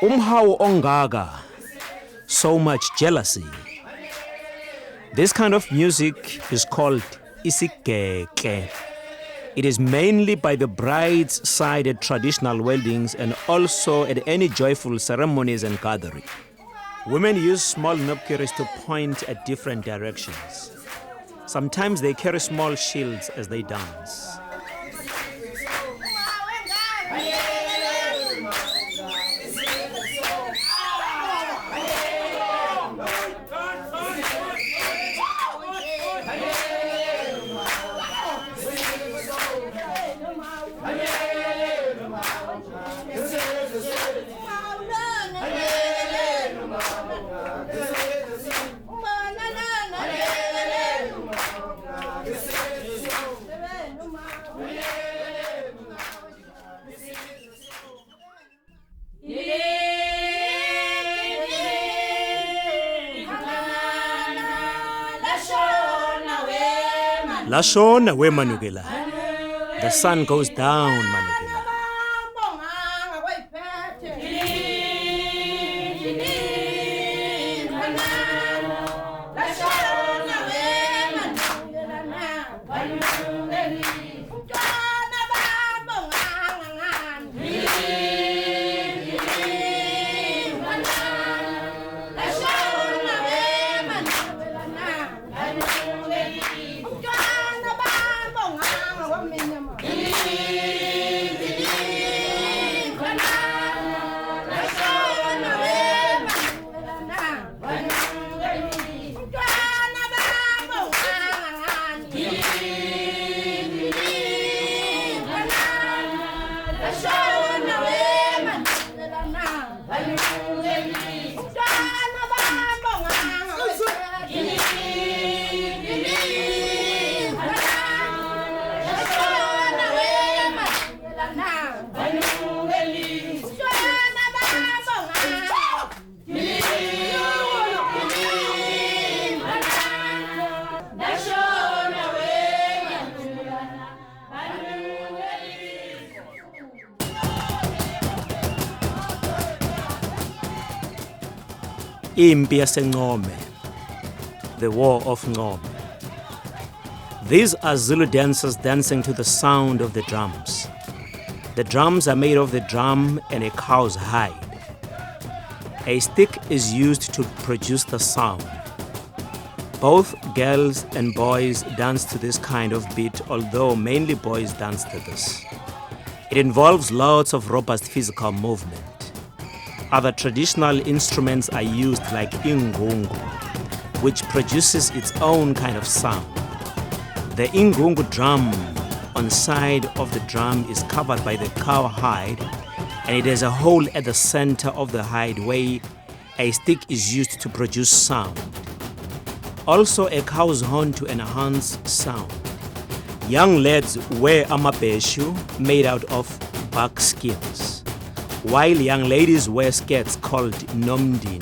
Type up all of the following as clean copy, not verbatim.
Umhawu ongaka, so much jealousy. This kind of music is called isigeke. It is mainly by the bride's side at traditional weddings and also at any joyful ceremonies and gathering. Women use small knobkerries to point at different directions. Sometimes they carry small shields as they dance. Lashona, Manukelana. The sun goes down, Manukelana. Impi yaseNgome, the war of Ngome. These are Zulu dancers dancing to the sound of the drums. The drums are made of the drum and a cow's hide. A stick is used to produce the sound. Both girls and boys dance to this kind of beat, although mainly boys dance to this. It involves lots of robust physical movement. Other traditional instruments are used like ingungu, which produces its own kind of sound. The ingungu drum on side of the drum is covered by the cow hide, and it has a hole at the center of the hide where a stick is used to produce sound. Also a cow's horn to enhance sound. Young lads wear amabeshu made out of buck skins, while young ladies wear skirts called nomdindi.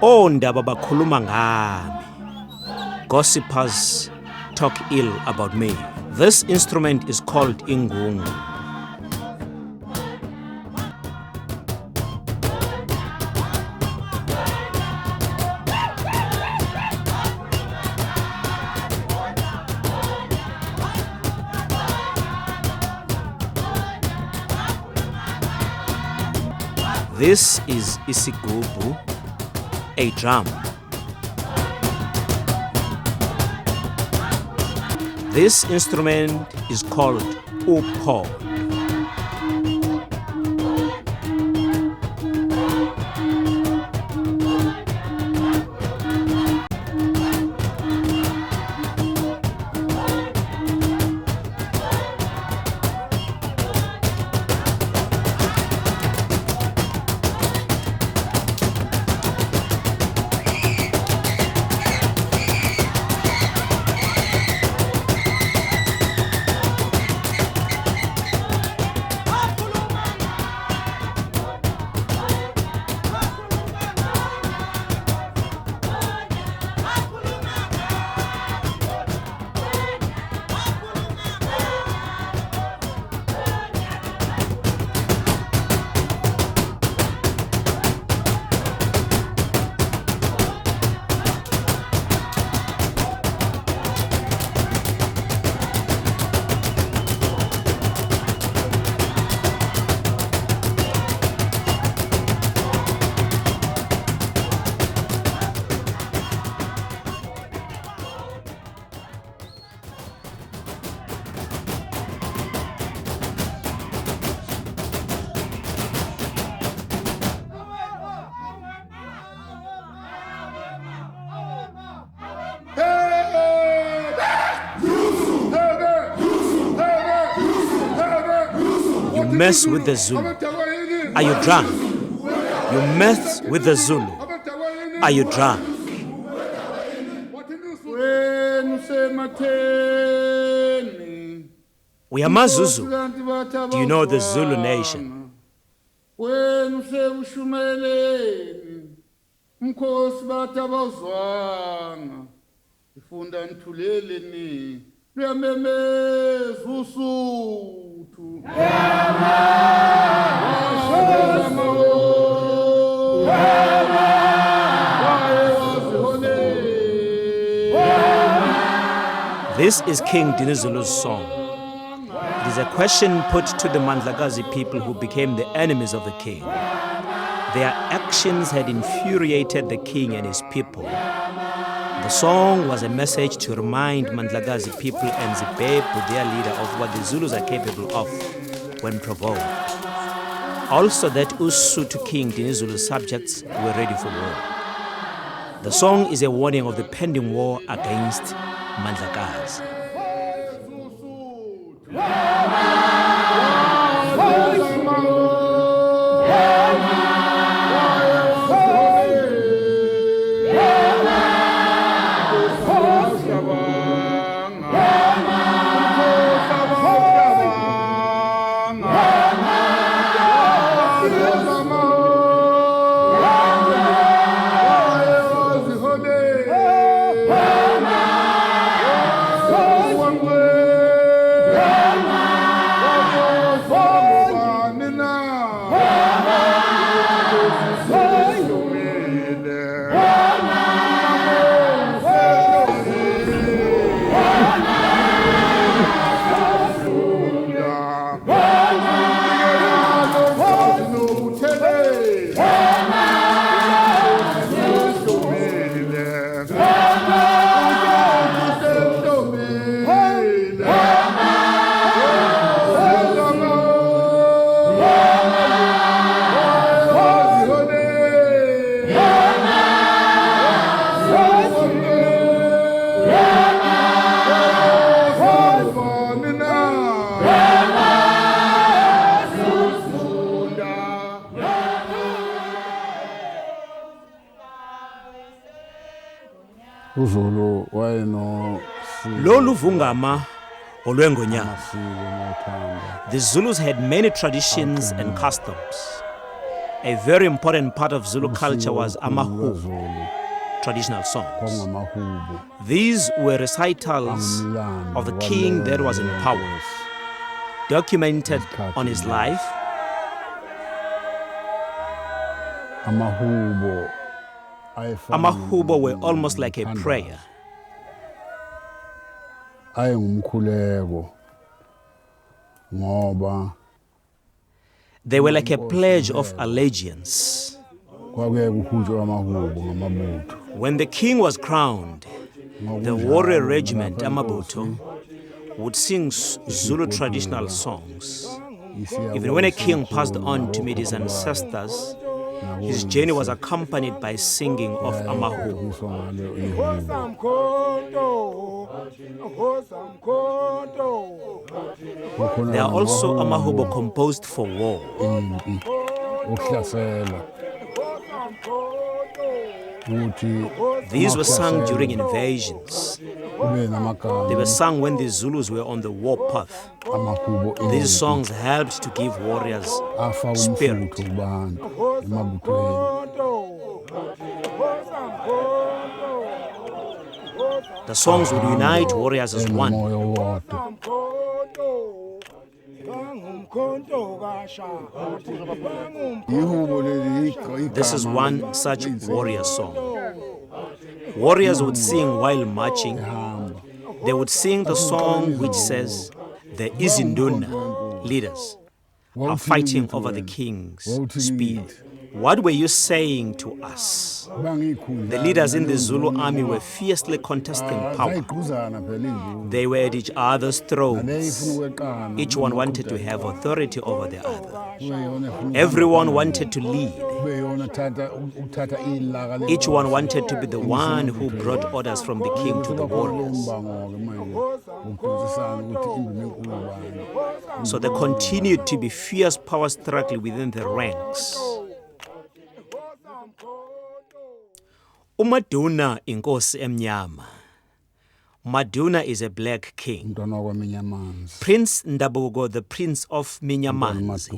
Ondaba bakhuluma ngami. Gossipers talk ill about me. This instrument is called ingungu. This is isigubu, a drum. This instrument is called upho. You mess with the Zulu. Are you drunk? You mess with the Zulu. Are you drunk? We are Mavuso. Do you know the Zulu nation? This is King Gideon Zulu's song. It is a question put to the Mandlakazi people who became the enemies of the king. Their actions had infuriated the king and his people. The song was a message to remind Mandlakazi people and Zimbabwe, their leader, of what the Zulus are capable of when provoked. Also that Usutu King Gideon Zulu's subjects were ready for war. The song is a warning of the pending war against Mandlakazi. Loluvungama, olweNgonyama. The Zulus had many traditions and customs. A very important part of Zulu culture was amahubo, traditional songs. These were recitals of the king that was in power, documented on his life. Amahubo were almost like a prayer. They were like a pledge of allegiance. When the king was crowned, the warrior regiment, Amabuto, would sing Zulu traditional songs. Even when a king passed on to meet his ancestors, his journey was accompanied by singing of Amahubo. There are also Amahubo composed for war. These were sung during invasions. They were sung when the Zulus were on the war path. These songs helped to give warriors spirit. The songs would unite warriors as one. This is one such warrior song. Warriors would sing while marching. They would sing the song which says, the Izinduna leaders are fighting over the king's spear. What were you saying to us? The leaders in the Zulu army were fiercely contesting power. They were at each other's throats. Each one wanted to have authority over the other. Everyone wanted to lead. Each one wanted to be the one who brought orders from the king to the warriors. So there continued to be fierce power struggle within the ranks. uMaduna inkosi emnyama. Maduna is a black king. Prince Ndabuko, the Prince of Minyamanzi.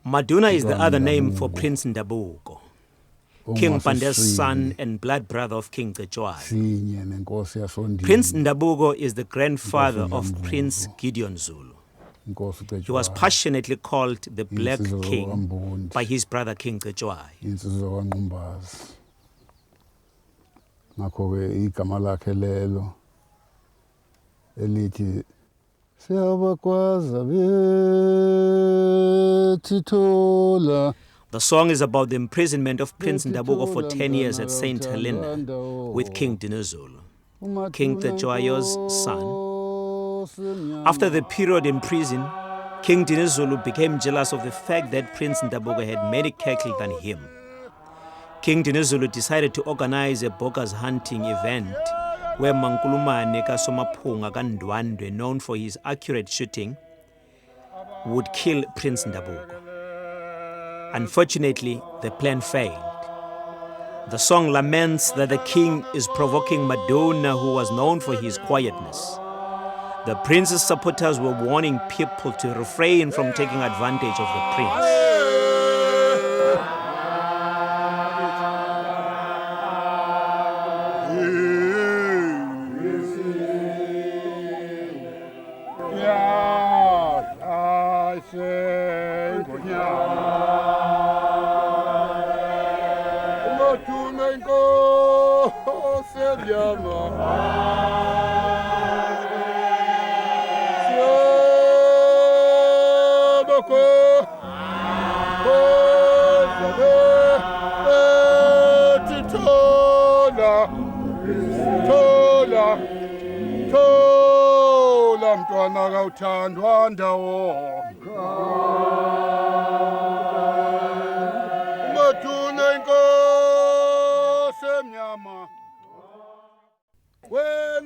Maduna is the other name for Prince Ndabuko, King Pande's son and blood brother of King Shaka. Prince Ndabuko is the grandfather of Prince Gideon Zulu. He was passionately called the Black King by his brother King Shaka. The song is about the imprisonment of Prince Ndabuko for 10 years at St. Helena with King Dinuzulu, King Shaka's son. After the period in prison, King Dinuzulu became jealous of the fact that Prince Ndabuko had many cattle than him. King Dinuzulu decided to organize a bogus hunting event where Mankulumane Kasomapunga Kandwandwe, known for his accurate shooting, would kill Prince Ndabuko. Unfortunately, the plan failed. The song laments that the king is provoking Maduna, who was known for his quietness. The prince's supporters were warning people to refrain from taking advantage of the prince.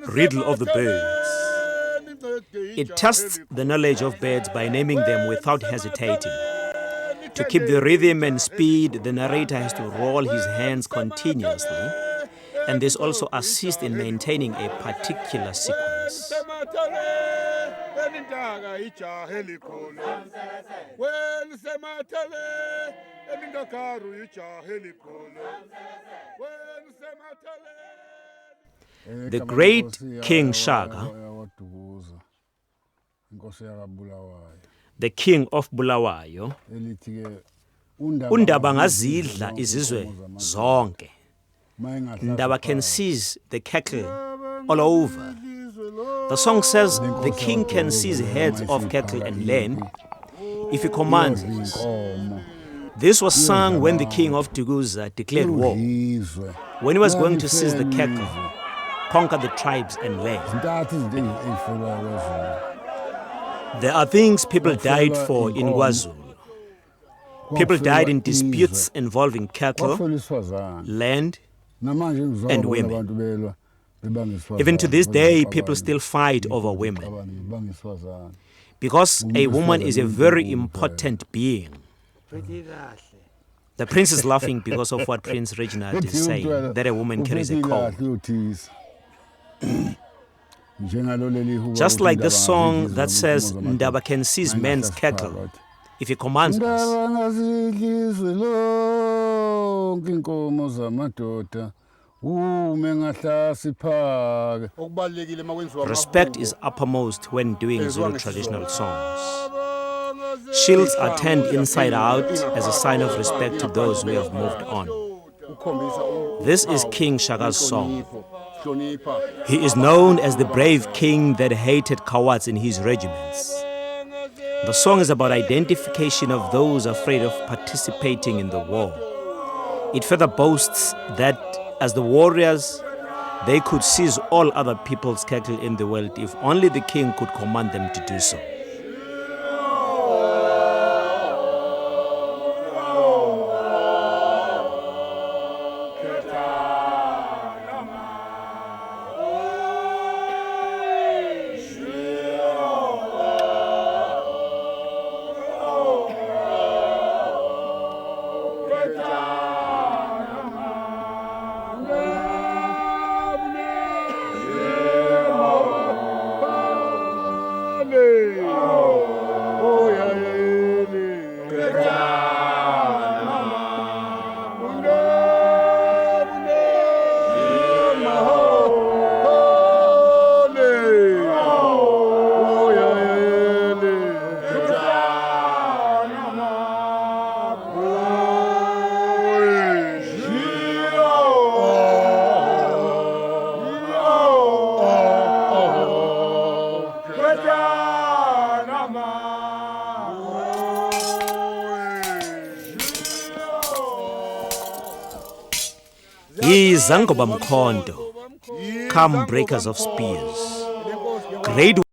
Riddle of the birds. It tests the knowledge of birds by naming them without hesitating. To keep the rhythm and speed, the narrator has to roll his hands continuously, and this also assists in maintaining a particular sequence. The great King Shaka, the king of Bulawayo, undaba ngazidla izizwe zonke. Ndaba can seize the cattle all over. The song says the king can seize heads of cattle and land. if he commands us. This was sung when the king of Tuguza declared war, when he was going to seize the cattle, conquer the tribes and land. There are things people died for in KwaZulu. People died in disputes involving cattle, land, and women. Even to this day, people still fight over women. Because a woman is a very important being. The prince is laughing because of what Prince Reginald is saying, that a woman carries a code. Just like the song that says, Ndaba can seize men's cattle if he commands us. Respect is uppermost when doing Zulu traditional songs. Shields are turned inside out as a sign of respect to those who have moved on. This is King Shaka's song. He is known as the brave king that hated cowards in his regiments. The song is about identification of those afraid of participating in the war. It further boasts that as the warriors, they could seize all other people's cattle in the world if only the king could command them to do so. Yiza ngobamkhonto, come breakers of spears. Great